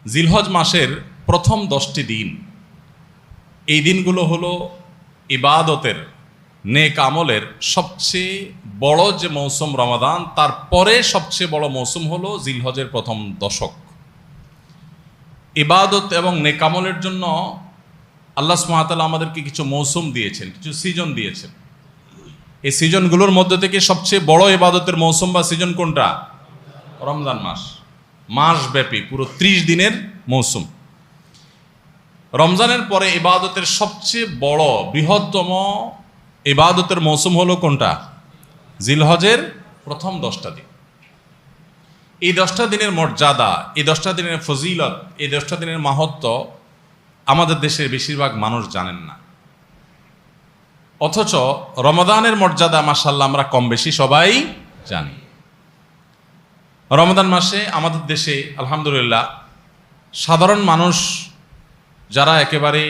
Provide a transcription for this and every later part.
জিলহজ মাসের প্রথম 10টি দিন, এই দিনগুলো হলো ইবাদতের, নেক আমলের সবচেয়ে বড় যে মৌসুম রমাদান, তারপরে সবচেয়ে বড় মৌসুম হলো জিলহজের প্রথম দশক। ইবাদত এবং নেক আমলের জন্য আল্লাহ সুবহানাহু ওয়া তাআলা আমাদেরকে কিছু মৌসুম দিয়েছেন, কিছু সিজন দিয়েছেন। এই সিজনগুলোর মধ্যে থেকে সবচেয়ে বড় ইবাদতের মৌসুম বা সিজন কোনটা? রমজান মাস। মাসব্যাপী পুরো 30 দিনের মৌসুম। রমজানের পরে ইবাদতের সবচেয়ে বড় বৃহত্তম ইবাদতের মৌসুম হলো কোনটা? জিলহজের প্রথম 10টা দিন। এই 10টা দিনের মর্যাদা, এই 10টা দিনের ফজিলত, এই 10টা দিনের মাহাত্ম্য আমাদের দেশের বেশিরভাগ মানুষ জানেন না। অথচ রমাদানের মর্যাদা মাশাআল্লাহ আমরা কম বেশি সবাই জানি। রমাদান মাসে আমাদের দেশে আলহামদুলিল্লাহ সাধারণ মানুষ যারা একেবারে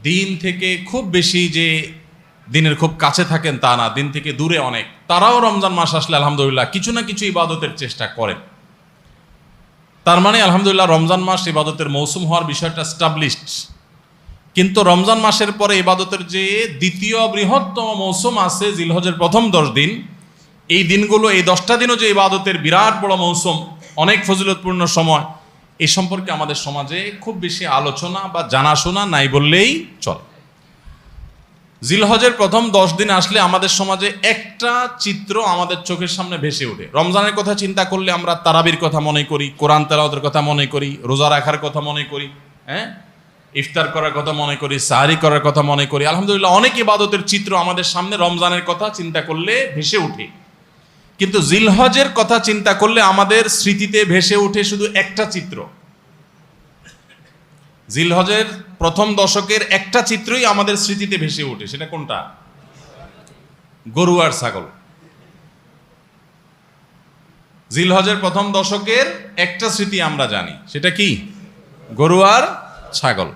দিন থেকে খুব বেশি যে দিনের খুব কাছে থাকেন তা না, দিন থেকে দূরে অনেক, তারাও রমজান মাস আসলে আলহামদুলিল্লাহ কিছু না কিছু ইবাদতের চেষ্টা করেন। তার মানে আলহামদুলিল্লাহ রমজান মাস ইবাদতের মৌসুম হওয়ার বিষয়টা স্টাবলিশড। কিন্তু রমজান মাসের পরে ইবাদতের যে দ্বিতীয় বৃহত্তম মৌসুম আছে জিলহজের প্রথম 10 দিন, এই দিনগুলো, এই 10টা দিনও যে ইবাদতের বিরাট বড় মৌসুম, অনেক ফজিলতপূর্ণ সময়, এই সম্পর্কে আমাদের সমাজে খুব বেশি আলোচনা বা জানাশোনা নাই বললেই চলে। জিলহজের প্রথম 10 দিন আসলে আমাদের সমাজে একটা চিত্র আমাদের চোখের সামনে ভেসে ওঠে। রমজানের কথা চিন্তা করলে আমরা তারাবির কথা মনে করি, কোরআন তেলাওয়াতের কথা মনে করি, রোজা রাখার কথা মনে করি, ইফতার করার কথা মনে করি, সাহরি করার কথা মনে করি। আলহামদুলিল্লাহ অনেক ইবাদতের চিত্র আমাদের সামনে রমজানের কথা চিন্তা করলে ভেসে ওঠে। কিন্তু জিলহজের কথা চিন্তা করলে আমাদের স্মৃতিতে ভেসে ওঠে শুধু একটা চিত্র। জিলহজের প্রথম দশকের একটা চিত্রই আমাদের স্মৃতিতে ভেসে ওঠে। সেটা কোনটা? গরু আর ছাগল। জিলহজের প্রথম দশকের একটা স্মৃতি আমরা জানি, সেটা কি? গরু আর ছাগল।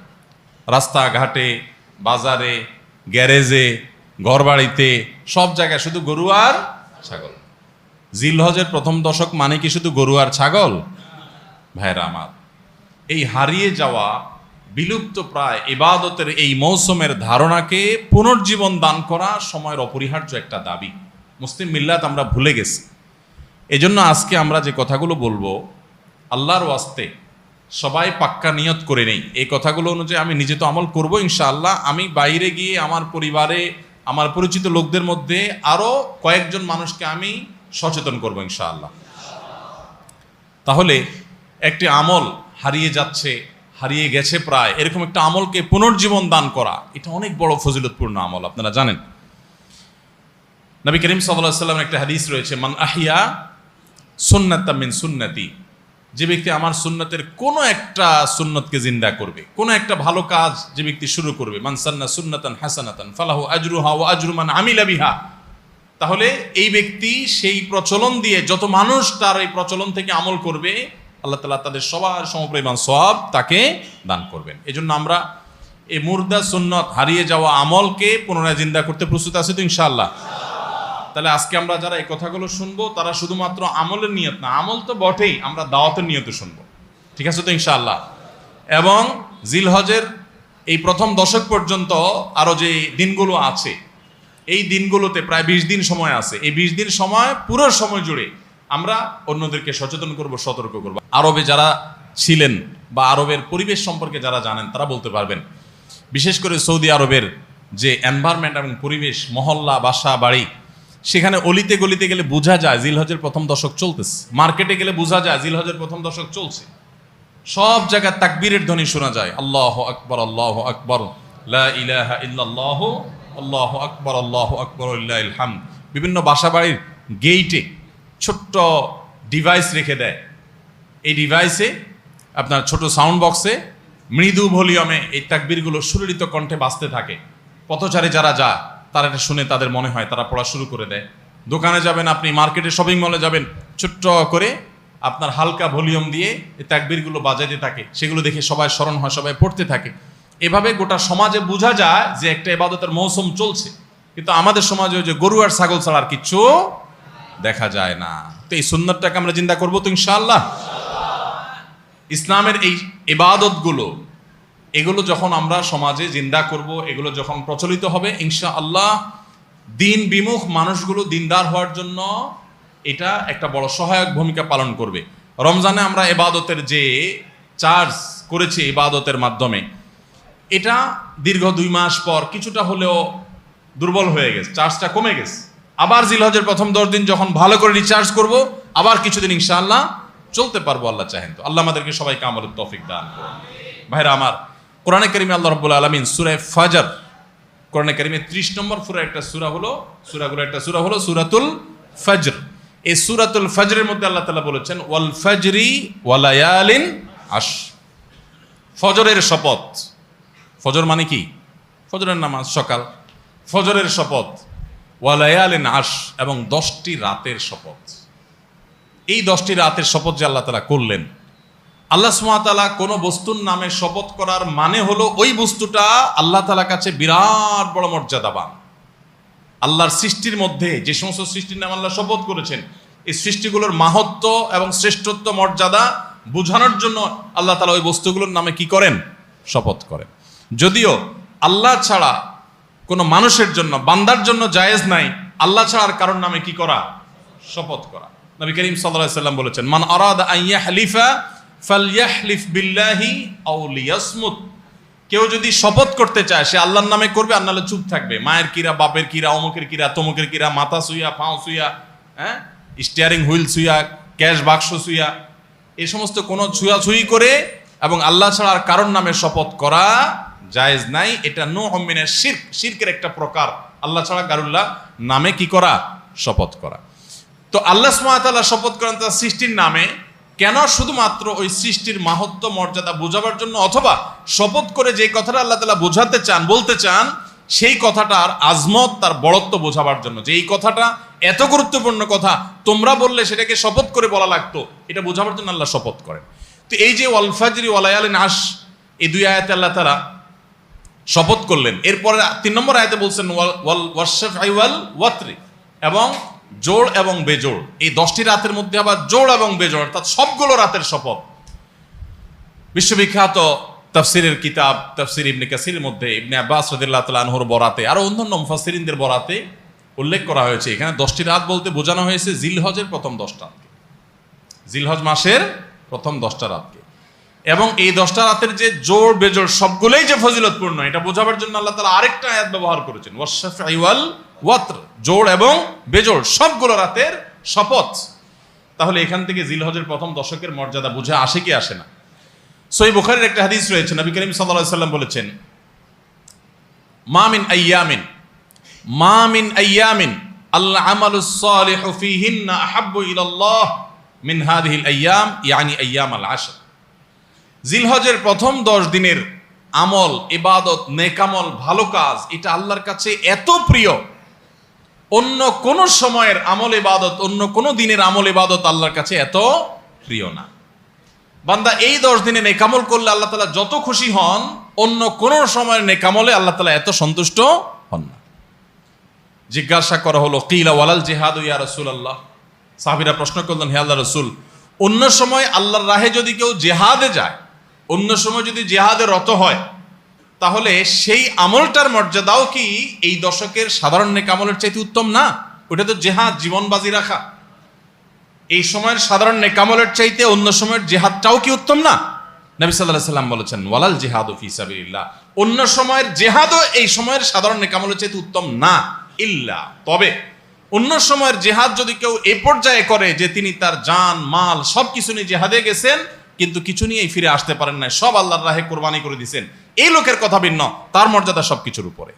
রাস্তাঘাটে, বাজারে, গ্যারেজে, ঘরবাড়িতে, সব জায়গায় শুধু গরু আর ছাগল। জিলহজের প্রথম দশক মানে কি শুধু গরু আর ছাগল? ভাইরা আমার, এই হারিয়ে যাওয়া বিলুপ্ত প্রায় ইবাদতের এই মৌসুমের ধারণাকে পুনর্জীবন দান করা সময়ের অপরিহার্য একটা দাবি। মুসলিম মিল্লাত আমরা ভুলে গেছি। এজন্য আজকে আমরা যে কথাগুলো বলবো, আল্লাহর ওয়াস্তে সবাই পাক্কা নিয়ত করে নেই, এই কথাগুলো অনুযায়ী আমি নিজে তো আমল করব ইনশাআল্লাহ। আমি বাইরে গিয়ে আমার পরিবারে, আমার পরিচিত লোকদের মধ্যে আরো কয়েকজন মানুষকে আমি সচেতন করব ইনশাআল্লাহ। তাহলে একটি আমল হারিয়ে যাচ্ছে, হারিয়ে গেছে প্রায়, এরকম একটা আমলকে পুনর্জীবন দান করা, এটা অনেক বড় ফজিলতপূর্ণ আমল, আপনারা জানেন। নবী করিম সাল্লাল্লাহু আলাইহি ওয়াসাল্লামের একটা হাদিস রয়েছে, মান আহিয়া সুন্নাতাম মিন সুন্নতি, যে ব্যক্তি আমার সুন্নতের কোনো একটা সুন্নতকে জিন্দা করবে, কোনো একটা ভালো কাজ যে ব্যক্তি শুরু করবে, মান সান্না সুন্নাতান হাসানাতান ফালাহু আজরুহা ওয়া আজরু মান আমিলা বিহা, তাহলে এই ব্যক্তি সেই প্রচলন দিয়ে যত মানুষ তার এই প্রচলন থেকে আমল করবে, আল্লাহ তাআলা তাদের সবার সমপরিমাণ সওয়াব তাকে দান করবেন। এজন্য আমরা এই মুর্দা সুন্নত, হারিয়ে যাওয়া আমলকে পুনরায় জিন্দা করতে প্রস্তুত আছি তো ইনশাআল্লাহ। তাহলে আজকে আমরা যারা এই কথাগুলো শুনবো, তারা শুধুমাত্র আমলের নিয়ত না, আমল তো বটেই, আমরা দাওয়াতের নিয়তে শুনবো, ঠিক আছে তো ইনশাআল্লাহ। এবং জিলহজের এই প্রথম দশক পর্যন্ত আরো যে দিনগুলো আছে, এই দিনগুলোতে প্রায় 20 দিন সময় আছে। এই 20 দিন সময়, পুরো সময় জুড়ে আমরা অন্যদেরকে সচেতন করব, সতর্ক করব। আরবে যারা ছিলেন বা আরবের পরিবেশ সম্পর্কে যারা জানেন তারা বলতে পারবেন, বিশেষ করে সৌদি আরবের যে এনভায়রনমেন্ট এবং পরিবেশ, মহল্লা, বাসা, বাড়ি, সেখানে অলিতে গলিতে গেলে বোঝা যায় জিলহজের প্রথম দশক চলতেছে। মার্কেটে গেলে বোঝা যায় জিলহজের প্রথম দশক চলছে। সব জায়গায় তাকবীরের ধ্বনি শোনা যায়, আল্লাহু আকবার, আল্লাহু আকবার, লা ইলাহা ইল্লাল্লাহ, আল্লাহু আকবার, আল্লাহু আকবার, লিল্লাহিল হামদ। বিভিন্ন বাসা বাড়ির গেইটে ছোট্ট ডিভাইস রেখে দেয়, এই ডিভাইসে আপনার ছোট সাউন্ড বক্সে মৃদু ভলিউমে এই তাকবীরগুলো সুললিত কণ্ঠে বাজতে থাকে। পথচারী যারা যায় তারা এটা শুনে তাদের মনে হয় তারা পড়া শুরু করে দেয়। দোকানে যাবেন আপনি, মার্কেটে, শপিং মলে যাবেন, ছোট্ট করে আপনার হালকা ভলিউম দিয়ে এই তাকবীরগুলো বাজাইতে থাকে, সেগুলো দেখে সবাই স্মরণ হয়, সবাই পড়তে থাকে। এভাবে গোটা সমাজে বোঝা যায় যে একটা ইবাদতের মৌসুম চলছে। কিন্তু আমাদের সমাজে ওই যে গরু আর ছাগল ছাড়া আর কিচ্ছু দেখা যায় না। তো এই সুন্নতটাকে আমরা জিন্দা করবো তো ইনশাআল্লাহ। ইসলামের এই ইবাদতগুলো, এগুলো যখন আমরা সমাজে জিন্দা করব, এগুলো যখন প্রচলিত হবে, ইনশাআল্লাহ দিন বিমুখ মানুষগুলো দিনদার হওয়ার জন্য এটা একটা বড় সহায়ক ভূমিকা পালন করবে। রমজানে আমরা ইবাদতের যে চার্জ করেছি ইবাদতের মাধ্যমে, এটা দীর্ঘ 2 মাস পর কিছুটা হলেও দুর্বল হয়ে গেছে, চার্জটা কমে গেছে। আবার জিলহজের প্রথম 10 দিন যখন ভালো করে রিচার্জ করব, আবার কিছুদিন ইনশাআল্লাহ চলতে পারবো আল্লাহ চাহেন তো। আল্লাহ আমাদেরকে সবাইকে আমলের তৌফিক দান করুন। ভাইরা আমার, কোরআনে কারিমে আল্লাহ রাব্বুল আলামিন সূরা ফাজর, কোরআনে কারিমে 30 নম্বর সূরা একটা সূরা হলো, সূরাগুলো একটা সূরা হলো সূরাতুল ফজর। এই সূরাতুল ফজরের মধ্যে আল্লাহ তাআলা বলেছেন ওয়াল ফজরি ওয়া লায়ালিন আশ, ফজরের শপথ। ফজর মানে কি? ফজরের নামাজ, সকাল। ফজরের শপথ, ওয়া লায়ালিন আশ, এবং 10টি রাতের শপথ। এই 10টি রাতের শপথ যে আল্লাহ তাআলা করলেন, আল্লাহ সুবহানাহু ওয়া তাআলা কোনো বস্তুর নামে শপথ করার মানে হলো ওই বস্তুটা আল্লাহ তাআলার কাছে বিরাট বড় মর্যাদাবান। আল্লাহর সৃষ্টির মধ্যে যে সমস্ত সৃষ্টির নামে আল্লাহ শপথ করেছেন, এই সৃষ্টিগুলোর মাহাত্ম্য এবং শ্রেষ্ঠত্ব মর্যাদা বোঝানোর জন্য আল্লাহ তাআলা ওই বস্তুগুলোর নামে কি করেন? শপথ করেন। যদিও আল্লাহ ছাড়া কোনো মানুষের জন্য, বান্দার জন্য জায়েজ নাই আল্লাহ ছাড়া আর কারোর নামে কি করা? শপথ করা। নবী করিম সাল্লাল্লাহু আলাইহি ওয়াসাল্লাম বলেছেন মান আরাদা আন ইয়াহলিফা ফালইয়াহলিফ বিল্লাহি আও লিয়াসমুত। কেউ যদি শপথ করতে চায় সে আল্লাহর নামে করবে, আর নাহলে চুপ থাকবে। মায়ের কিরা, বাপের কিরা, অমুকের কিরা, তমুকের কিরা, মাথা সুইয়া, পাও সুইয়া, স্টিয়ারিং হুইল সুইয়া, ক্যাশ বাক্স সুইয়া, এই সমস্ত কোনো ছুঁয়াছুঁয়ি করে এবং আল্লাহ ছাড়া আর কারোর নামে শপথ করা জায়েজ নাই। এটা নূউম মিনাশ শিরক, শিরকের একটা প্রকার। আল্লাহ ছাড়া কারুল্লাহ নামে কি করা? শপথ করা। তো আল্লাহ সুবহানাহু ওয়া তাআলা শপথ করেন তার সৃষ্টির নামে, কেন? শুধুমাত্র ওই সৃষ্টির মাহাত্ম্য মর্যাদা বোঝাবার জন্য, অথবা শপথ করে যে কথাটা আল্লাহ তাআলা বোঝাতে চান, বলতে চান, সেই কথাটার আজমত, তার বড়ত্ব বোঝাবার জন্য, যে এই কথাটা এত গুরুত্বপূর্ণ কথা, তোমরা বললে সেটাকে শপথ করে বলা লাগতো, এটা বোঝাবার জন্য আল্লাহ শপথ করেন। তো এই যে ওয়াল ফাজরি ওয়া লায়ালিন আশ, এই 2 আয়াতে আল্লাহ তাআলা শপথ করলেন। এরপরে 3 নম্বর আয়াতে বলছেন ওয়াশ-শাফঈ ওয়াল ওয়াতরি, এবং জোড় এবং বেজোড়। এই 10টি রাতের মধ্যে আবার জোড় এবং বেজোড়, অর্থাৎ সবগুলো রাতের শপথ। বিশ্ববিখ্যাত তাফসিরের কিতাব তাফসির ইবনে কাসিরের মধ্যে ইবনে আব্বাস রাদিয়াল্লাহু তাআলা আনহুর বরাতে, আরো অন্যান্য মুফাসসিরিনদের বরাতে উল্লেখ করা হয়েছে, এখানে 10টি রাত বলতে বোঝানো হয়েছে জিলহজের প্রথম 10টা রাতকে, জিলহজ মাসের প্রথম 10টা রাতকে। এবং এই 10টা রাতের যে জোড় বেজোড় সবগুলোই যে ফজিলতপূর্ণ, এটা বোঝাবার জন্য আল্লাহ তাআলা আরেকটা আয়াত ব্যবহার করেছেন, ওয়াশ-শাফঈ ওয়াল ওয়াতর, জোড় এবং বেজোড় সবগুলো রাতের শপথ। তাহলে এখান থেকে জিলহজের প্রথম দশকের মর্যাদা বুঝে আসে কি আসে না? সহিহ বুখারীর একটা হাদিস রয়েছে, নবী করিম সাল্লাল্লাহু আলাইহি ওয়াসাল্লাম বলেছেন মা মিন আইয়ামিন আল আমালুস সালিহু ফীহিন্না আহাব্বু ইলাল্লাহ মিন হাযিহিল আইয়াম, ইয়ানি আইয়ামাল আশর। জিলহজের প্রথম 10 দিনের আমল, ইবাদত, নেকামল, ভালো কাজ, এটা আল্লাহর কাছে এত প্রিয়, অন্য কোন সময়ের আমল ইবাদত, অন্য কোন দিনের আমল ইবাদত আল্লাহর কাছে এত প্রিয় না। বান্দা এই 10 দিনে নেকামল করলে আল্লাহ তাআলা যত খুশি হন, অন্য কোন সময়ের নেকামলে আল্লাহ তাআলা এত সন্তুষ্ট হন না। জিজ্ঞাসা করা হলো কিলা ওয়ালাল জিহাদু ইয়া রাসূলুল্লাহ, সাহাবীরা প্রশ্ন করলেন হে আল্লাহর রাসূল, অন্য সময় আল্লাহর রাহে যদি কেউ জিহাদে যায়, অন্য সময় যদি জিহাদে রত হয়, তাহলে সেই আমলটার মর্যাদাও কি এই দশকের সাধারণ নেকামলের চাইতে উত্তম না? ওটা তো জিহাদ, জীবন বাজি রাখা। এই সময়ের সাধারণ নেকামলের চাইতে অন্য সময়ের জিহাদটাও কি উত্তম না? নবী সাল্লাল্লাহু আলাইহি সাল্লাম বলেছেন ওয়ালাল জিহাদু ফি সাবিলিল্লাহ, অন্য সময়ের জিহাদও এই সময়ের সাধারণ নেকামলের চাইতে উত্তম না, ইল্লা, তবে অন্য সময়ের জিহাদ যদি কেউ এই পর্যায়ে করে যে তিনি তার জান মাল সবকিছু নিয়ে জিহাদে গেছেন, কিন্তু কিছু নিয়েই ফিরে আসতে পারেন না, সব আল্লাহর রাহে কোরবানি করে দিয়েছেন, এই লোকের কথা ভিন্ন, তার মর্যাদা সবকিছুর উপরে।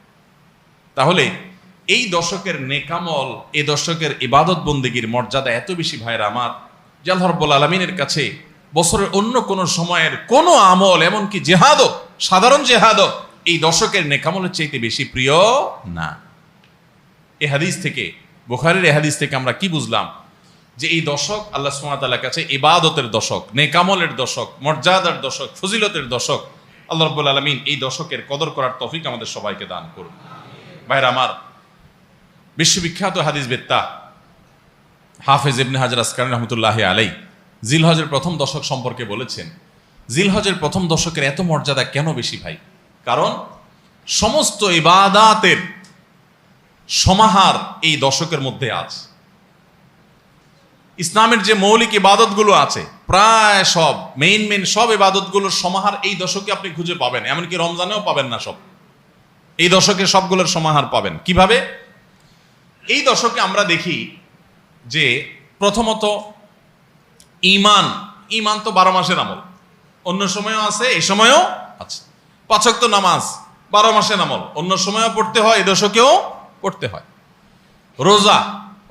তাহলে এই দশকের নেকামল, এই দশকের ইবাদত বন্দেগীর মর্যাদা এত বেশি ভাইরা আমার, যে আল্লাহ রাব্বুল আলামিনের কাছে বছরের অন্য কোন সময়ের কোন আমল, এমনকি জিহাদও, সাধারণ জিহাদও এই দশকের নেকামলের চাইতে বেশি প্রিয় না। এই হাদিস থেকে, বুখারীর এই হাদিস থেকে আমরা কি বুঝলাম? যে এই দশক আল্লাহ সুবহানাহু ওয়া তাআলার কাছে ইবাদতের দশক, নেকামলের দশক, মর্যাদার দশক, ফজিলতের দশক। আল্লাহ রাব্বুল আলামিন এই দশকের কদর করার তৌফিক আমাদের সবাইকে দান করুন। ভাইরা আমার, বিশ্ববিখ্যাত হাদিসবেত্তা হাফেজ ইবনে হাজার আসকালানী রাহমাতুল্লাহি আলাইহি জিলহজের প্রথম দশক সম্পর্কে বলেছেন জিলহজের প্রথম দশকের এত মর্যাদা কেন বেশি ভাই? কারণ সমস্ত ইবাদাতের সমাহার এই দশকের মধ্যে আছে। ইসলামের যে মৌলিক ইবাদতগুলো আছে প্রায় সব মেইন সব ইবাদতগুলোর সমাহার এই দশকে আপনি খুঁজে পাবেন, এমনকি রমজানেও পাবেন না সব, এই দশকে সবগুলোর সমাহার পাবেন। কিভাবে? এই দশকে আমরা দেখি যে প্রথমত ইমান তো 12 মাসের আমল, অন্য সময়ও আছে, এই সময়ও আছে। 5 ওয়াক্ত নামাজ 12 মাসের আমল, অন্য সময়ও পড়তে হয়, এই দশকেও পড়তে হয়। রোজা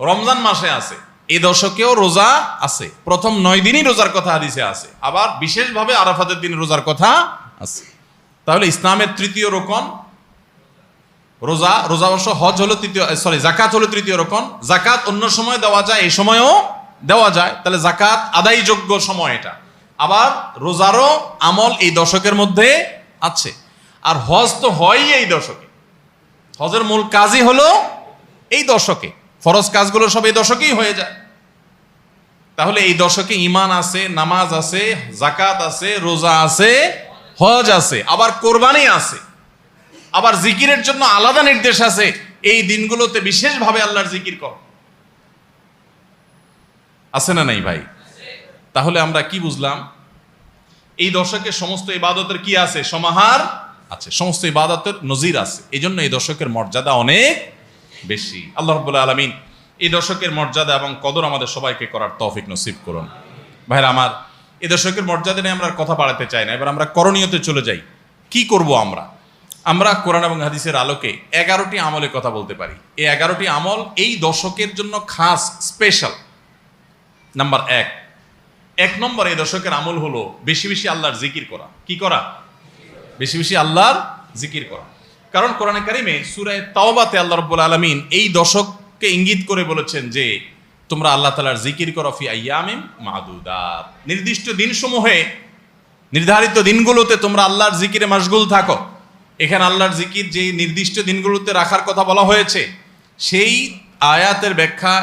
রমজান মাসে আছে, এই দশকেও রোজা আছে, প্রথম 9 দিনই রোজার কথা হাদিসে আছে, আবার বিশেষভাবে আরাফাতের দিন রোজার কথা আছে। তাহলে ইসলামের তৃতীয় রকম রোজা, অবশ্য হজ হলো জাকাত হলো তৃতীয় রকম। জাকাত অন্য সময় দেওয়া যায়, এই সময়ও দেওয়া যায়, তাহলে জাকাত আদায়যোগ্য সময় এটা। আবার রোজারও আমল এই দশকের মধ্যে আছে। আর হজ তো হয়ই এই দশকে, হজের মূল কাজই হলো এই দশকে, ফরজ কাজগুলো সব এই দশকেই হয়ে যায়। তাহলে এই দশকে ঈমান আছে, নামাজ আছে, জাকাত আছে, রোজা আছে, হজ আছে, আবার কোরবানি আছে, আবার জিকিরের জন্য আলাদা নির্দেশ আছে। এই দিনগুলোতে বিশেষভাবে আল্লাহর জিকির কর, আছে না নাই ভাই? তাহলে আমরা কি বুঝলাম? এই দশকে সমস্ত ইবাদতের কি আছে? সমাহার আছে, সমস্ত ইবাদতের নজির আছে। এই জন্য এই দশকের মর্যাদা অনেক বেশি। আল্লাহ রাব্বুল আলামিন এই দশকের মর্যাদা এবং কদর আমাদের সবাইকে করার তৌফিক নসিব করুন। ভাইরা আমার, এই দশকের মর্যাদা নিয়ে আমরা কথা বাড়াতে চাই না, এবার আমরা করণীয়তে চলে যাই। কি করব আমরা কোরআন এবং হাদিসের আলোকে 11টি আমলের কথা বলতে পারি। এই 11টি আমল এই দশকের জন্য খাস, স্পেশাল। নাম্বার 1 নম্বর এই দশকের আমল হলো বেশি বেশি আল্লাহর জিকির করা। কি করা? বেশি বেশি আল্লাহর জিকির করা। কারণ কোরআনে কারিমে সূরা তাওবাতে আল্লাহ রাব্বুল আলামিন এই দশককে ইঙ্গিত করে বলেছেন যে তোমরা আল্লাহ তাআলার জিকির করো ফি আইয়ামিন মাদুদাত, নির্দিষ্ট দিনসমূহে, নির্ধারিত দিনগুলোতে তোমরা আল্লাহর জিকিরে মাশগুল থাকো। এখানে আল্লাহর জিকির যে নির্দিষ্ট দিনগুলোতে রাখার কথা বলা হয়েছে, সেই আয়াতের ব্যাখ্যা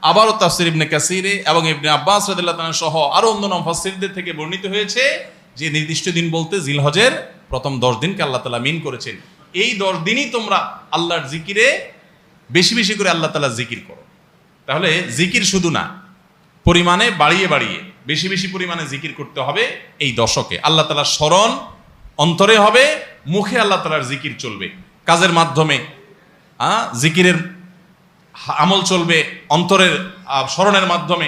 আবারও তাফসীর ইবনে কাসিরে এবং ইবনে আব্বাস রাদিয়াল্লাহু তাআলা সহ আরো অন্যান্য মুফাসসিরদের থেকে বর্ণিত হয়েছে যে নির্দিষ্ট দিন বলতে জিলহজের প্রথম 10 দিনকে আল্লাহ তাআলা মিন করেছেন। এই 10 দিনই তোমরা আল্লাহর জিকিরে বেশি বেশি করে আল্লাহ তাআলার জিকির করো। তাহলে জিকির শুধু না, পরিমাণে বাড়িয়ে বেশি বেশি পরিমাণে জিকির করতে হবে এই দশকে। আল্লাহ তাআলার স্মরণ অন্তরে হবে, মুখে আল্লাহ তাআলার জিকির চলবে, কাজের মাধ্যমে জিকিরের আমল চলবে, অন্তরের স্মরণের মাধ্যমে,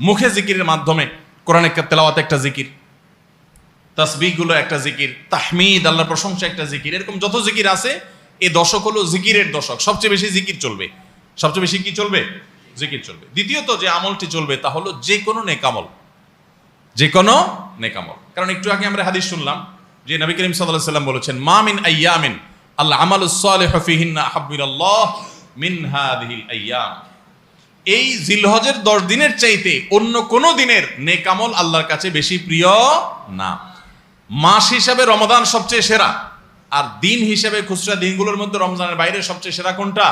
মুখে জিকিরের মাধ্যমে। কোরআনের তেলাওয়াত একটা জিকির, তাসবিহগুলো একটা জিকির, তাহমিদ আল্লাহর প্রশংসা একটা জিকির, এরকম যত জিকির আছে এই দশক হলো জিকিরের দশক। সবচেয়ে বেশি জিকির চলবে, সবচেয়ে বেশি কি চলবে? জিকির চলবে। দ্বিতীয়ত যে আমলটি চলবে তা হলো যে কোনো নেকামল, যে কোনো নেকামল। কারণ একটু আগে আমরা হাদিস শুনলাম যে নবী করিম সাল্লাল্লাহু আলাইহি ওয়াসাল্লাম বলেছেন মা মিন আইয়ামিন আল আমালুস সালিহু ফিহিন্না আহাব্বু ইলাল্লাহ মিন হাযিহিল আইয়াম। এই জিলহজের 10 দিনের চাইতে অন্য কোন দিনের নেকামল আল্লাহর কাছে বেশি প্রিয় না। মাস হিসাবে রমাদান সবচেয়ে সেরা, আর দিন হিসাবে খুচরা দিনগুলোর মধ্যে রমজানের বাইরে সবচেয়ে সেরা কোনটা?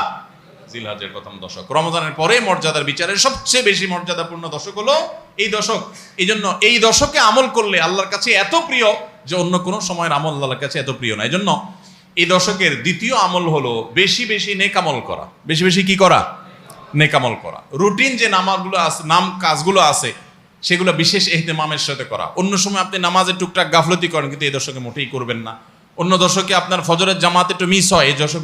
জিলহজের প্রথম দশক। রমজানের পরে মর্যাদার বিচারে সবচেয়ে বেশি মর্যাদাপূর্ণ দশক হলো এই দশক। এই জন্য এই দশকে আমল করলে আল্লাহর কাছে এত প্রিয় যে অন্য কোনো সময়ের আমল আল্লাহর কাছে এত প্রিয় না। এই জন্য এই দশকের দ্বিতীয় আমল হলো বেশি বেশি নেকামল করা। বেশি বেশি কি করা? নেকামল করা। রুটিন যে নামাজগুলো আছে, কাজগুলো আছে, সেগুলো বিশেষ ইহতিমামের সাথে করা। অন্য সময় আপনি নামাজের টুকটাক গাফলতি করেন, কিন্তু এই দশকে মোটেই করবেন না। অন্য দশকে আপনার ফজরের জামাত একটু মিস হয়, এই দশক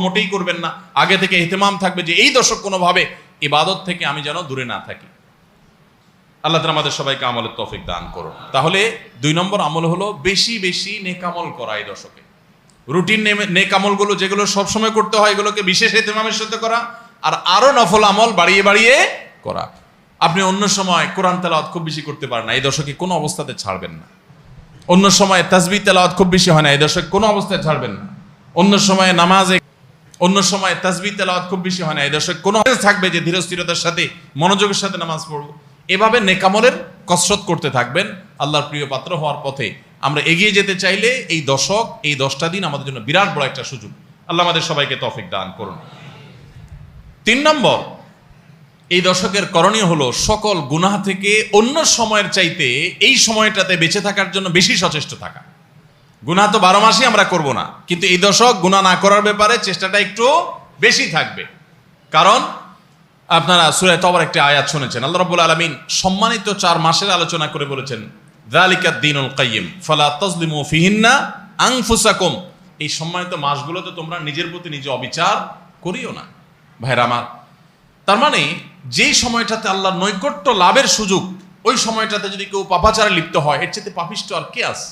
মোটেই করবেন না। আগে থেকে ইহতিমাম থাকবে যে এই দশক কোনোভাবে ইবাদত থেকে আমি যেন দূরে না থাকি। আল্লাহ তাআলা আমাদের সবাইকে আমলের তৌফিক দান করুন। তাহলে 2 নম্বর আমল হলো বেশি বেশি নেকামল করা এই দশকে। রুটিন নেকামলগুলো যেগুলো সবসময় করতে হয় এগুলোকে বিশেষ ইহতিমামের সাথে করা, আর আরো নফল আমল বাড়িয়ে বাড়িয়ে করা। আপনি অন্য সময় কোরআন তেলাওয়াত খুব বেশি করতে পারেন না, এই দশকে কোনো অবস্থাতে ছাড়বেন না। অন্য সময় তাসবিহ তেলাওয়াত খুব বেশি হয় না, এই দশকে কোনো অবস্থায় ছাড়বেন না। অন্য সময় তাসবিহ তেলাওয়াত খুব বেশি হয় না, এই দশকে কোনো থাকবে যে ধীরস্থিরতার সাথে মনোযোগের সাথে নামাজ পড়ব। এভাবে নেকামলের কসরত করতে থাকবেন আল্লাহর প্রিয় পাত্র হওয়ার পথে। আমরা এগিয়ে যেতে চাইলে এই দশক, এই 10টা দিন আমাদের জন্য বিরাট বড় একটা সুযোগ। আল্লাহ আমাদের সবাইকে তৌফিক দান করুন। 3 নম্বর, এই দশকের করণীয় হলো সকল গুনাহ থেকে অন্য সময়ের চাইতে এই সময়টাতে বেঁচে থাকার জন্য বেশি সচেষ্ট থাকা। গুনাহ তো 12 মাসই আমরা করব না, কিন্তু এই দশক গুনাহ না করার ব্যাপারে চেষ্টাটা একটু বেশি থাকবে। কারণ আপনারা সূরা তওবার একটা আয়াত শুনেছেন, আল্লাহ রাব্বুল আলামিন সম্মানিত 4 মাসের আলোচনা করে বলেছেন, যালিকাদ দীনুল কাইয়্যিম ফালা তাজলিমু ফিহিন্না আনফুসাকুম। এই সম্মানিত মাসগুলোতে তোমরা নিজের প্রতি নিজে অবিচার করিও না। ভাইরা আমার, তার মানে যেই সময়টাতে আল্লাহর নৈকট্য লাভের সুযোগ, ওই সময়টাতে যদি কেউ পাপাচারে লিপ্ত হয়, এর চেয়ে পাপিষ্ট আর কে আছে?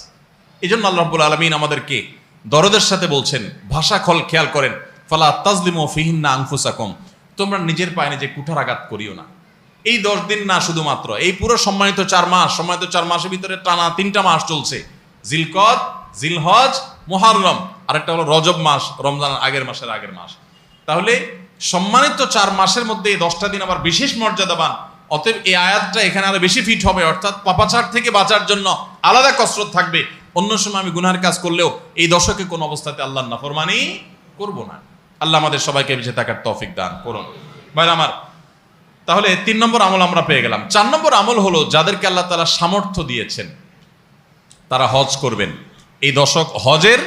এই জন্য আল্লাহ রাব্বুল আলামিন আমাদেরকে দরদের সাথে বলছেন, ভাষা খেয়াল করেন, ফালা তাজলিমু ফিহিন্না আনফুসাকুম, তোমরা নিজের পায়ে নিজে কুঠারাঘাত করিও না। এই 10 দিন না, শুধুমাত্র এই পুরো সম্মানিত 4 মাস, সম্মানিত 4 মাসের ভিতরে টানা 3টা মাস চলছে, জিলকদ, জিলহজ, মুহররম, আরেকটা হলো রজব মাস, রমজানের আগের মাস। তাহলে সম্মানিত 4 মাসের মধ্যে এই 10টা দিন আবার বিশেষ মর্যাদাবান। অতএব এই আয়াতটা এখানে আরো বেশি ফিট হবে, অর্থাৎ পাপাচার থেকে বাঁচার জন্য আলাদা কসরত থাকবে। অন্য সময় আমি গুনাহের কাজ করলেও এই দশকে কোনো অবস্থাতে আল্লাহর নাফরমানি করব না। আল্লাহ আমাদের সবাইকে বেঁচে থাকার তৌফিক দান করুন। ভাই আমার, তাহলে 3 নম্বর আমল আমরা পেয়ে গেলাম। 4 নম্বর আমল হলো, যাদেরকে আল্লাহ তাআলা সামর্থ্য দিয়েছেন তারা হজ করবেন। এই দশক হজের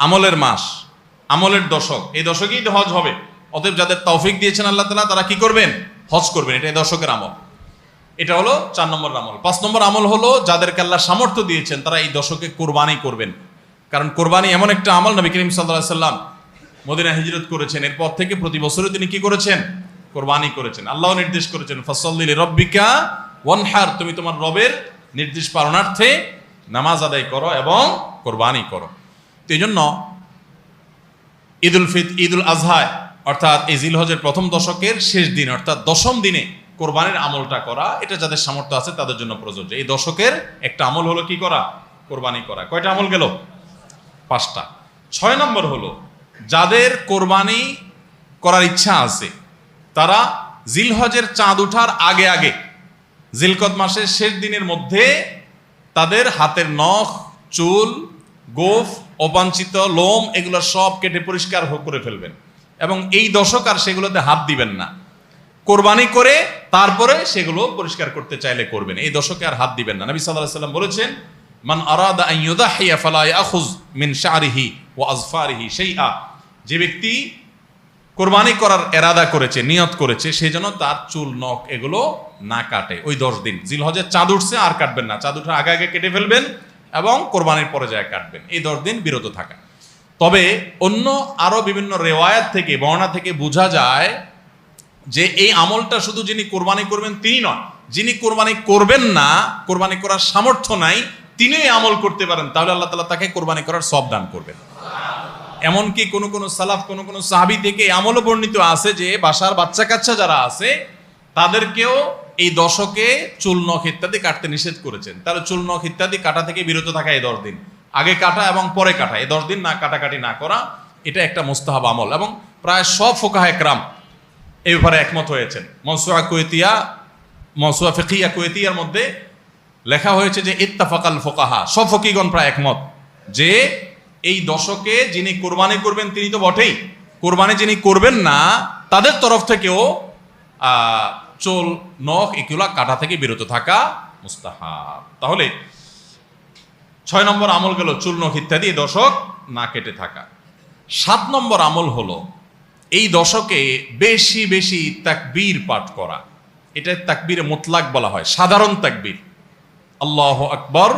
আমলের মাস, আমলের দশক, এই দশকেই তো হজ হবে। অতএব যাদের তৌফিক দিয়েছেন আল্লাহ তাআলা, তারা কি করবেন? হজ করবেন। এটা এই দশকের আমল। এটা হলো 4 নম্বর আমল। 5 নম্বর আমল হলো, যাদেরকে আল্লাহ সামর্থ্য দিয়েছেন তারা এই দশকে কোরবানি করবেন। কারণ কোরবানি এমন একটা আমল, নবী করিম সাল্লাল্লাহু আলাইহি সাল্লাম মদিনা হিজরত করেছেন, এরপর থেকে প্রতি বছরই তিনি কি করেছেন? কোরবানি করেছেন। আল্লাহ নির্দেশ করেছেন, ফাসাল্লি লিরাব্বিকা ওয়ানহার, তুমি তোমার রবের নির্দেশ পালনার্থে নামাজ আদায় করো এবং কোরবানি করো। তো এই জন্য ঈদুল আজহা, অর্থাৎ এই জিলহজের প্রথম দশকের শেষ দিন, অর্থাৎ 10ম দিনে কোরবানির আমলটা করা, এটা যাদের সামর্থ্য আছে তাদের জন্য প্রযোজ্য। এই দশকের একটা আমল হলো কি করা? কোরবানি করা। কয়টা আমল গেল? 5টা। 6 নম্বর হলো, যাদের কোরবানি করার ইচ্ছা আছে তারা জিলহজের চাঁদ ওঠার আগে আগে, জিলকদ মাসের শেষ দিনের মধ্যে তাদের হাতের নখ, চুল, গোফ, অবাঞ্ছিত লোম এগুলো সব কেটে পরিষ্কার করে ফেলবেন এবং এই দশক আর সেগুলোতে হাত দিবেন না। কোরবানি করে তারপরে সেগুলো পরিষ্কার করতে চাইলে করবেন, এই দশকে আর হাত দিবেন না। নবী সাল্লাল্লাহু আলাইহি ওয়াসাল্লাম বলেছেন, মান আরাদা আন ইউদাহিয়া ফালা ইয়াখুয মিন শা'রিহি ওয়া আযফারিহি শাইআ, যে ব্যক্তি কোরবানি করার এরাদা করেছে, নিয়ত করেছে, সেই জন্য তার চুল, নখ এগুলো না কাটে ওই 10 দিন। জিলহজের চাঁদ উঠছে আর কাটবেন না, চাঁদ উঠার আগে আগে কেটে ফেলবেন এবং কোরবানির পরে যায় কাটবেন, এই 10 দিন বিরত থাকা। তবে অন্য আরো বিভিন্ন রেওয়ায়াত থেকে, বর্ণনা থেকে বোঝা যায় যে এই আমলটা শুধু যিনি কোরবানি করবেন তিনি নয়, যিনি কোরবানি করবেন না, কোরবানি করার সামর্থ্য নাই, তিনি এই আমল করতে পারেন, তাহলে আল্লাহ তাআলা তাকে কোরবানি করার সওয়াব দান করবেন। এমনকি কোন সালাফ, কোন সাহাবী থেকে আমলও বর্ণিত আছে যে বাসার বাচ্চা কাচ্চা যারা আছে তাদেরকেও এই দশকে চুল, নখ ইত্যাদি কাটতে নিষেধ করেছেন। তাহলে চুল, নখ ইত্যাদি কাটা থেকে বিরত থাকা এই 10 দিন, আগে কাটা এবং পরে কাটা, এই 10 দিন না কাটাকাটি না করা, এটা একটা মুস্তাহাব আমল। এবং প্রায় সব ফুকাহা একরাম এই ব্যাপারে একমত হয়েছেন। মওসুআ ফিকহিয়া কুয়েতিয়ার মধ্যে লেখা হয়েছে যে ইত্তাফাকাল ফুকাহা, সব ফকিহগণ প্রায় একমত যে এই দশকে যিনি কোরবানি করবেন তিনি তো বটেই, কোরবানি যিনি করবেন না তাদের তরফ থেকেও চুল, নখ এগুলো কাটা থেকে বিরত থাকা মুস্তাহাব। তাহলে 6 নম্বর আমল গেল চুল, নখ ইত্যাদি এই দশক না কেটে থাকা। 7 নম্বর আমল হলো এই দশকে বেশি বেশি তাকবীর পাঠ করা। এটা তাকবীরে মুতলাক বলা হয়, সাধারণ তাকবীর। আল্লাহু আকবার,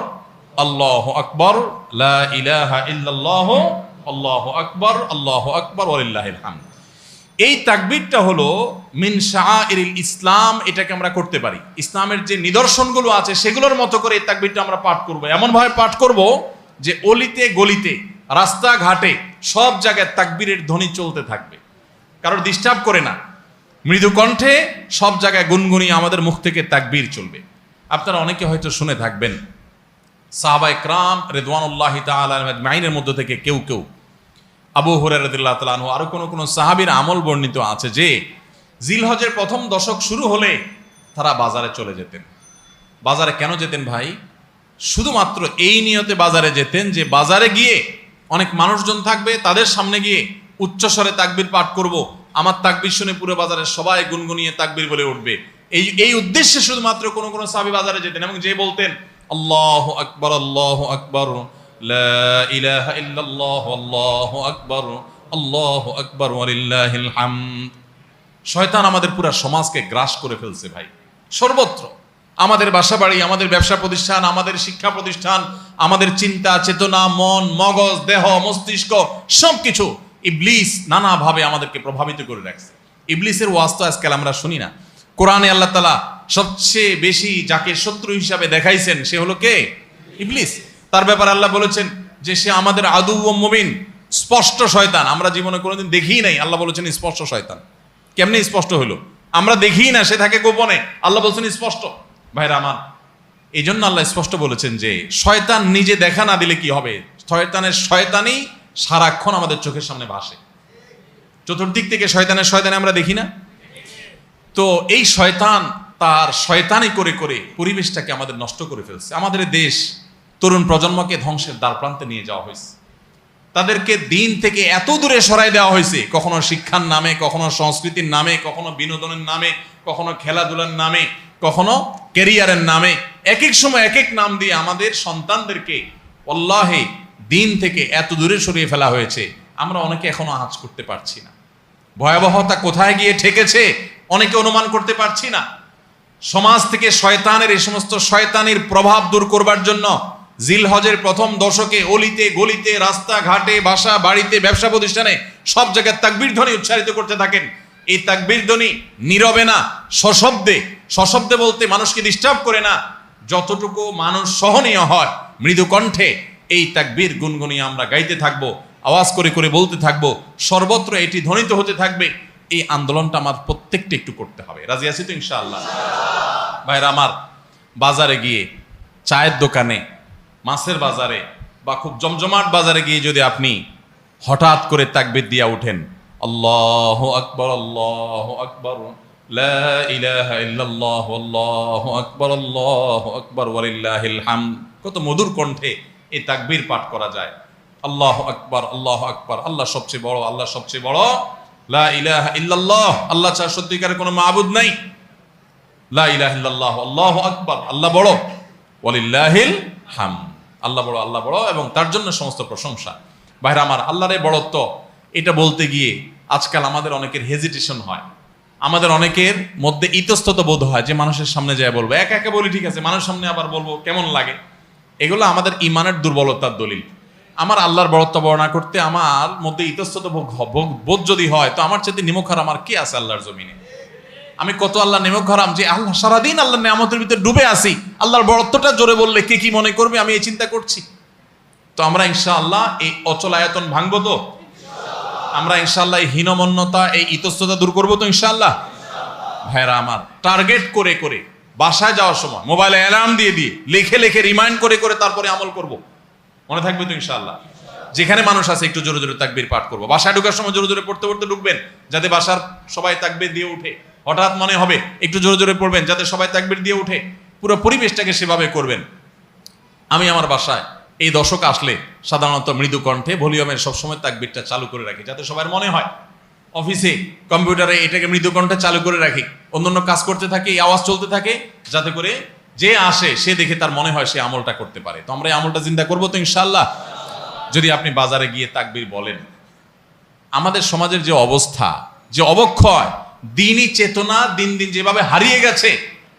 আল্লাহু আকবার, লা ইলাহা ইল্লাল্লাহু, আল্লাহু আকবার, আল্লাহু আকবার ওয়ালিল্লাহিল হামদ। এই তাকবীরটা হলো মিন শাআইরিল ইসলাম, এটাকে আমরা করতে পারি। ইসলামের যে নিদর্শনগুলো আছে সেগুলোর মতো করে এই তাকবীরটা আমরা পাঠ করব। এমন ভাবে পাঠ করব যে অলিতে গলিতে, রাস্তাঘাটে সব জায়গায় তাকবীরের ধ্বনি চলতে থাকবে, কারোর ডিস্টার্ব করে না, মৃদু কণ্ঠে সব জায়গায় গুনগুনিয়ে আমাদের মুখ থেকে তাকবীর চলবে। আপনারা অনেকে হয়তো শুনে থাকবেন, সাহাবায়ে কেরাম রিদওয়ানুল্লাহি তাআলা আজমাইনের মধ্য থেকে কেউ কেউ, আবু হুরায়রা রাদিয়াল্লাহু তাআলা আনহু, আরো কোন সাহাবীর আমল বর্ণিত আছে যে জিলহজের প্রথম দশক শুরু হলে তারা বাজারে চলে যেতেন। বাজারে কেন যেতেন ভাই? শুধুমাত্র এই নিয়তে বাজারে যেতেন যে বাজারে গিয়ে অনেক মানুষজন থাকবে, তাদের সামনে গিয়ে উচ্চস্বরে তাকবীর পাঠ করব, আমার তাকবীর শুনে পুরো বাজারে সবাই গুনগুনিয়ে তাকবীর বলে উঠবে। এই উদ্দেশ্যে শুধুমাত্র কোন কোন সাহাবী বাজারে যেতেন এবং যে বলতেন আল্লাহু আকবার, আল্লাহু আকবার, লা ইলাহা ইল্লাল্লাহ, আল্লাহু আকবার, আল্লাহু আকবার, ওয়ালিল্লাহিল হামদ। শয়তান আমাদের পুরো সমাজকে গ্রাস করে ফেলছে ভাই, সর্বত্র। আমাদের বাসা বাড়ি, আমাদের ব্যবসা প্রতিষ্ঠান, আমাদের শিক্ষা প্রতিষ্ঠান, আমাদের চিন্তা চেতনা, মন মগজ, দেহ মস্তিষ্ক, সবকিছু ইবলিস নানাভাবে আমাদেরকে প্রভাবিত করে রাখছে। ইবলিসের ওয়াজ তো আজকাল আমরা শুনি না। কোরআনে আল্লাহ তাআলা সবচেয়ে বেশি যাকে শত্রু হিসাবে দেখাইছেন সে হলো কে? ইবলিস। তার ব্যাপারে আল্লাহ বলেছেন যে সে আমাদের আদু ও মুবিন, স্পষ্ট শয়তান। আমরা জীবনে কোনোদিন দেখিই নাই, আল্লাহ বলেছেন স্পষ্ট শয়তান। কেমনে স্পষ্ট হলো? আমরা দেখিই না, সে থাকে গোপনে, আল্লাহ বলছেন স্পষ্ট। ভাইরা আমার, এই জন্য আল্লাহ স্পষ্ট বলেছেন যে শয়তান নিজে দেখা না দিলে কি হবে? শয়তানের শয়তানি সারাক্ষণ আমাদের চোখের সামনে ভাসে, চতুর্দিক থেকে শয়তানের শয়তানি আমরা দেখি না? তো এই শয়তান তার শয়তানি করে করে পরিবেশটাকে আমাদের নষ্ট করে ফেলছে। আমাদের দেশ তরুণ প্রজন্মকে ধ্বংসের দ্বার প্রান্তে নিয়ে যাওয়া হয়েছে। তাদেরকে দিন থেকে এত দূরে সরাই দেওয়া হয়েছে, কখনো শিক্ষার নামে, কখনো সংস্কৃতির নামে, কখনো বিনোদনের নামে, কখনো খেলাধুলার নামে, কখনো ক্যারিয়ারের নামে, এক এক সময় এক এক নাম দিয়ে আমাদের সন্তানদেরকে আল্লাহে দিন থেকে এত দূরে সরিয়ে ফেলা হয়েছে, আমরা অনেকে এখনো আঁচ করতে পারছি না। ভয়াবহতা কোথায় গিয়ে ঠেকেছে অনেকে অনুমান করতে পারছি না। সমাজ থেকে শয়তানের এই সমস্ত শয়তানির প্রভাব দূর করবার জন্য জিলহজের প্রথম দশকে অলিতে গলিতে, রাস্তাঘাটে, বাসা বাড়িতে, ব্যবসা প্রতিষ্ঠানে সব জায়গায় তাকবীর ধ্বনি উচ্চারিত করতে থাকেন। এই তাকবীর ধ্বনি নীরবে না, সশব্দে। সশব্দে বলতে মানুষকে ডিস্টার্ব করে না, যতটুকু মানুষ সহনীয় হয় মৃদু কণ্ঠে এই তাকবীর গুনগুনিয়ে আমরা গাইতে থাকবো, আওয়াজ করে করে বলতে থাকবো, সর্বত্র এটি ধ্বনিত হতে থাকবে। এই আন্দোলনটা আমার প্রত্যেকটা একটু করতে হবে। রাজি আছি তো ইনশাআল্লাহ? ভাইরা আমার, বাজারে গিয়ে, চায়ের দোকানে, মাছের বাজারে বা খুব জমজমাট বাজারে গিয়ে যদি আপনি হঠাৎ করে তাকবীর দিয়া উঠেন, আল্লাহু আকবার, আল্লাহু আকবার, লা ইলাহা ইল্লাল্লাহ, আল্লাহু আকবার, আল্লাহু আকবার, ওয়ালিল্লাহিল হামদ, কত মধুর কণ্ঠে এই তাকবীর পাঠ করা যায়। আল্লাহু আকবার, আল্লাহু আকবার, আল্লাহ সবচেয়ে বড়, আল্লাহ সবচেয়ে বড়, লা ইলাহা ইল্লাল্লাহ, আল্লাহ ছাড়া সত্যিকারের কোনো মাবুদ নাই, লা ইলাহা ইল্লাল্লাহ, আল্লাহু আকবার, আল্লাহ বড়, ওয়ালিল্লাহিল হামদ, আল্লাহ বড়, আল্লাহ বড় এবং তার জন্য সমস্ত প্রশংসা। ভাইরা আমার, আল্লাহর এই বড়ত্ব এটা বলতে গিয়ে আজকাল আমাদের অনেকের হেজিটেশন হয়, আমাদের অনেকের মধ্যে ইতস্তত বোধ হয় যে মানুষের সামনে যায় বলবো। একা একা বলি ঠিক আছে, মানুষের সামনে আবার বলবো কেমন লাগে। এগুলো আমাদের ইমানের দুর্বলতার দলিল। আমার আল্লাহর বড়ত্ব বর্ণনা করতে আমার মধ্যে ইতস্তত বোধ যদি হয়, তো আমার চেয়ে নিমক হারাম আর কি আছে আল্লাহর জমিনে? আমি কত আল্লাহ নিমক হারাম যে আল্লাহ সারাদিন আল্লাহর নিয়ামতের ভিতরে ডুবে আছি, আল্লাহর বড়ত্বটা জোরে বললে কে কি মনে করবে, আমি এই চিন্তা করছি। তো আমরা ইনশাআল্লাহ এই অচল আয়তন ভাঙবো তো? আমরা ইনশাআল্লাহ এই হীনমন্যতা, এই ইতস্ততা দূর করবো তো ইনশাআল্লাহ? ভাইরা আমার, টার্গেট করে করে বাসায় যাওয়ার সময় মোবাইলে অ্যালার্ম দিয়ে দিয়ে লিখে লিখে রিমাইন্ড করে করে তারপরে আমল করব, মনে থাকবে তো ইনশাআল্লাহ? যেখানে মানুষ আছে একটু জোরে জোরে তাকবীর পাঠ করবো। বাসায় ঢোকার সময় জোরে জোরে পড়তে পড়তে ঢুকবেন, যাতে বাসার সবাই তাকবীর দিয়ে উঠে। হঠাৎ মনে হবে একটু জোরে জোরে পড়বেন, যাতে সবাই তাকবীর দিয়ে উঠে। পুরো পরিবেশটাকে সেভাবে করবেন। আমি আমার বাসায় এই দশক আসলে সাধারণত মৃদু কণ্ঠে ভলিউমের সবসময় তাকবীরটা চালু করে রাখি, যাতে সবার মনে হয়। অফিসে কম্পিউটারে এটাকে মৃদু কণ্ঠে চালু করে রাখি, অন্যান্য কাজ করতে থাকে, এই আওয়াজ চলতে থাকে, যাতে করে যে আসে সে দেখে তার মনে হয় সে আমলটা করতে পারে। তো আমরা এই আমলটা চিন্তা করবো তো ইনশাআল্লাহ? যদি আপনি বাজারে গিয়ে তাকবীর বলেন, আমাদের সমাজের যে অবস্থা, যে অবক্ষয়, দিনই চেতনা দিন দিন যেভাবে হারিয়ে গেছে,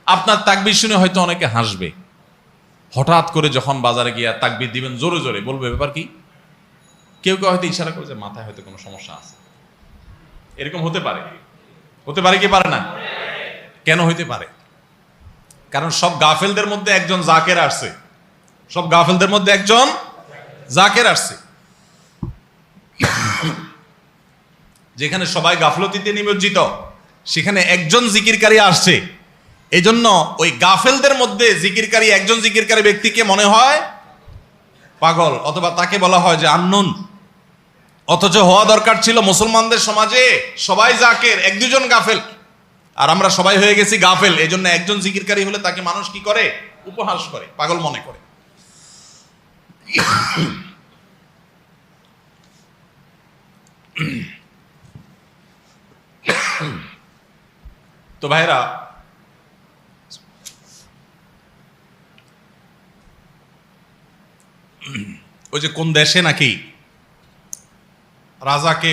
আপনার তাকবীর শুনে হয়তো অনেকে হাসবে। হঠাৎ করে যখন বাজারে গিয়ে তাকবীর দিবেন জোরে জোরে, বলবে ব্যাপার কি? কেউ কেউ হয়তো ইশারা করে যে মাথায় হয়তো কোনো সমস্যা আছে। এরকম হতে পারে, হতে পারে কি পারে না? কেন হইতে পারে? কারণ সব গাফেলদের মধ্যে একজন জাকের আসছে, সব গাফেলদের মধ্যে একজন জাকের আসছে। যেখানে সবাই গাফলতিতে নিমজ্জিত, সেখানে একজন জিকিরকারী আসছে। এই জন্য ওই গাফেলদের মধ্যে জিকিরকারী একজন জিকিরকারী ব্যক্তিকে মনে হয় পাগল, অথবা তাকে বলা হয় যে আননোন। অথচ হওয়া দরকার ছিল মুসলমানদের সমাজে সবাই জাকের, এক দুজন গাফেল। আর আমরা সবাই হয়ে গেছি গাফেল। এই জন্য একজন জিকিরকারী হলে তাকে মানুষ কি করে? উপহাস করে, পাগল মনে করে। তো ভাইরা, ওই যে কোন দেশে নাকি রাজাকে